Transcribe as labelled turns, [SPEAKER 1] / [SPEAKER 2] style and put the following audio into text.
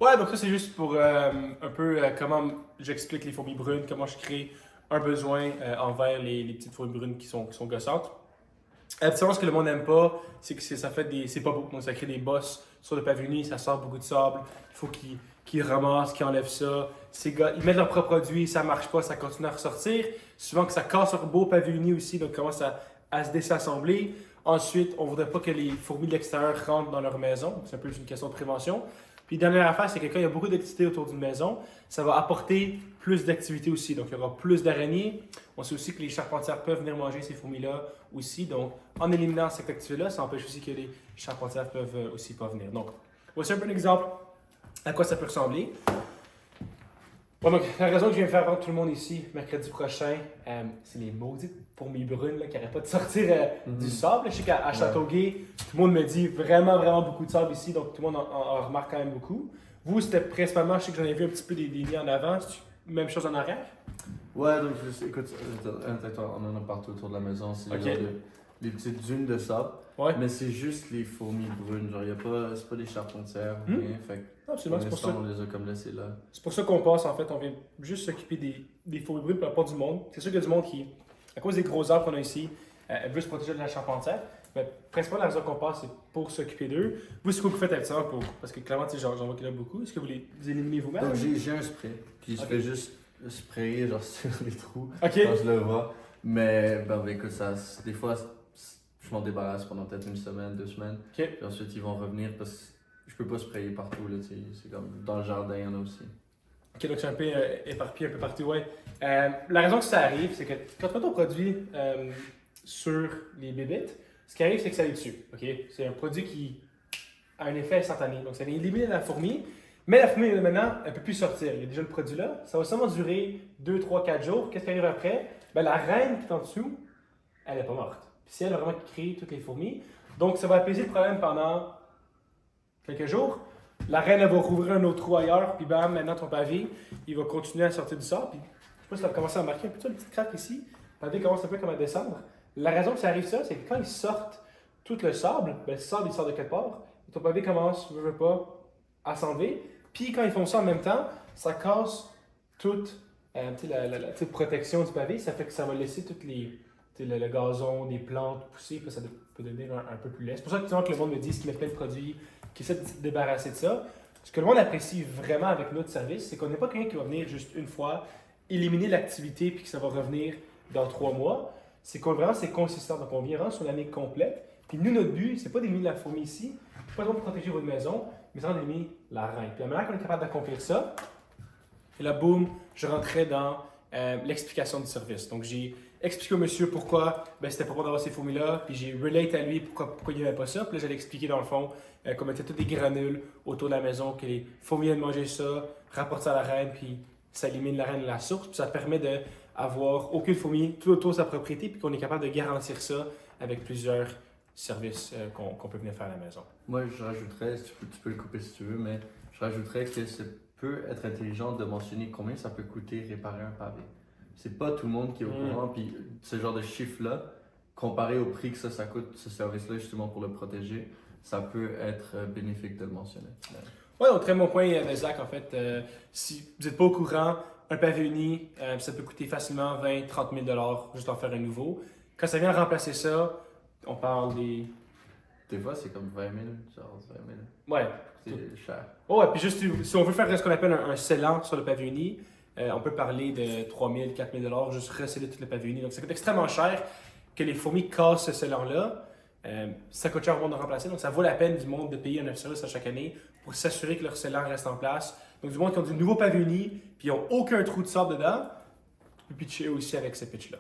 [SPEAKER 1] Ouais, donc ça c'est juste pour un peu comment j'explique les fourmis brunes, comment je crée un besoin envers les petites fourmis brunes qui sont gossantes. Habituellement, ce que le monde n'aime pas, c'est que ça fait des. C'est pas beau. Donc, ça crée des bosses sur le pavillonnier, ça sort beaucoup de sable. Il faut qu'ils ramassent, qu'ils enlèvent ça. Ces gars, ils mettent leur propre produit, ça marche pas, ça continue à ressortir. Souvent que ça casse leur beau pavillonnier aussi, donc commence à se désassembler. Ensuite, on voudrait pas que les fourmis de l'extérieur rentrent dans leur maison. C'est un peu juste une question de prévention. Puis, dernière affaire, c'est que quand il y a beaucoup d'activités autour d'une maison, ça va apporter plus d'activité aussi. Donc, il y aura plus d'araignées. On sait aussi que les charpentières peuvent venir manger ces fourmis-là aussi. Donc, en éliminant cette activité-là, ça empêche aussi que les charpentières peuvent aussi pas venir. Donc, voici un peu un exemple à quoi ça peut ressembler. Bon, donc, la raison que je viens faire avant tout le monde ici, mercredi prochain, c'est les maudites fourmis brunes là, qui n'arrêtent pas de sortir du sable. Je sais qu'à Châteauguay, tout le monde me dit vraiment beaucoup de sable ici, donc tout le monde en remarque quand même beaucoup. Vous, c'était principalement, je sais que j'en ai vu un petit peu des nids en avant, même chose en arrière?
[SPEAKER 2] Ouais, donc écoute, on en a partout autour de la maison. C'est
[SPEAKER 1] Ok.
[SPEAKER 2] genre les petites dunes de sable.
[SPEAKER 1] Ouais.
[SPEAKER 2] Mais c'est juste les fourmis brunes. Genre, c'est pas des charpentières, rien. Fait que
[SPEAKER 1] Absolument,
[SPEAKER 2] pour l'instant, on les a comme laissés là.
[SPEAKER 1] c'est pour ça qu'on passe, en fait, on vient juste s'occuper des fourmis brunes pour la part du monde. C'est sûr qu'il y a du monde qui, à cause des gros arbres qu'on a ici, veut se protéger de la charpentière. Mais principalement, la raison qu'on passe, c'est pour s'occuper d'eux. Vous, c'est quoi que vous faites avec ça? Parce que clairement, j'en vois qu'il y en a beaucoup. Est-ce que vous les éliminez vous-même?
[SPEAKER 2] Donc, j'ai un spray. Puis je
[SPEAKER 1] Ok.
[SPEAKER 2] fais juste sprayer genre sur les trous
[SPEAKER 1] Ok.
[SPEAKER 2] quand je le vois. Mais écoute, des fois, je m'en débarrasse pendant peut-être une semaine, 2 semaines.
[SPEAKER 1] Ok.
[SPEAKER 2] Puis ensuite, ils vont revenir parce que je peux pas sprayer partout. Là, tu sais. C'est comme dans le jardin, il y en a aussi.
[SPEAKER 1] Ok, donc c'est un peu éparpillé un peu partout, ouais. La raison que ça arrive, c'est que quand on produit sur les bébites, ce qui arrive, c'est que ça les tue. Ok? C'est un produit qui a un effet instantané. Donc ça vient éliminer la fourmi, mais la fourmi, maintenant, elle ne peut plus sortir. Il y a déjà le produit là. Ça va seulement durer 2, 3, 4 jours. Qu'est-ce qui arrive après? Ben, la reine qui est en dessous, elle n'est pas morte. Puis c'est elle vraiment qui crée toutes les fourmis. Donc ça va apaiser le problème pendant quelques jours. La reine, elle va rouvrir un autre trou ailleurs, puis bam, maintenant ton pavé, il va continuer à sortir du sable. Puis, je sais pas si tu as commencé à remarquer un peu ça, le petit crack ici. Le pavé commence un peu comme à descendre. La raison que ça arrive ça, c'est que quand ils sortent tout le sable, ben, le sable il sort de quelque part, et ton pavé commence, veux pas, à s'enlever. Puis quand ils font ça en même temps, ça casse toute la petite protection du pavé. Ça fait que ça va laisser toutes les, le gazon, des plantes pousser, puis ça peut devenir un peu plus laid. C'est pour ça que le monde me dit qu'ils mettent plein de produits, qu'ils essaient de se débarrasser de ça. Ce que le monde apprécie vraiment avec notre service, c'est qu'on n'est pas quelqu'un qui va venir juste une fois, éliminer l'activité, puis que ça va revenir dans 3 mois. C'est qu'on vraiment c'est consistant. Donc on vient vraiment sur l'année complète. Puis nous, notre but, c'est pas d'éliminer la fourmi ici, pas seulement de protéger votre maison, mais c'est d'éliminer la reine. Puis la manière qu'on est capable d'accomplir ça, et là, boum, je rentrais dans l'explication du service. Donc, j'ai expliqué au monsieur pourquoi c'était pas bon d'avoir ces fourmis-là, puis j'ai relate à lui pourquoi il n'y avait pas ça. Puis là, j'allais expliquer dans le fond comment étaient tous des granules autour de la maison, que les fourmis viennent manger ça, rapportent ça à la reine, puis ça élimine la reine de la source. Puis ça permet d'avoir aucune fourmi tout autour de sa propriété, puis qu'on est capable de garantir ça avec plusieurs services qu'on peut venir faire à la maison.
[SPEAKER 2] Moi, je rajouterais, tu peux le couper si tu veux, mais je rajouterais que c'est peut être intelligent de mentionner combien ça peut coûter réparer un pavé. C'est pas tout le monde qui est au courant, puis ce genre de chiffre-là, comparé au prix que ça coûte, ce service-là, justement pour le protéger, ça peut être bénéfique de le mentionner.
[SPEAKER 1] Oui, donc très bon point, Zach. En fait, si vous n'êtes pas au courant, un pavé uni, ça peut coûter facilement 20-30 000 juste en faire un nouveau. Quand ça vient remplacer ça, on parle des.
[SPEAKER 2] Des fois, c'est comme 20 000, genre 20 000.
[SPEAKER 1] Ouais.
[SPEAKER 2] C'est cher.
[SPEAKER 1] Oh, et puis juste, si on veut faire ce qu'on appelle un scellant sur le pavé uni, on peut parler de 3 000, 4 000 juste receller tout le pavé uni. Donc ça coûte extrêmement cher que les fourmis cassent ce scellant-là. Ça coûte cher au monde de remplacer, donc ça vaut la peine du monde de payer un service à chaque année pour s'assurer que leur scellant reste en place. Donc du monde qui ont du nouveau pavé uni, puis ils n'ont aucun trou de sable dedans, tu peux pitcher aussi avec ce pitch-là.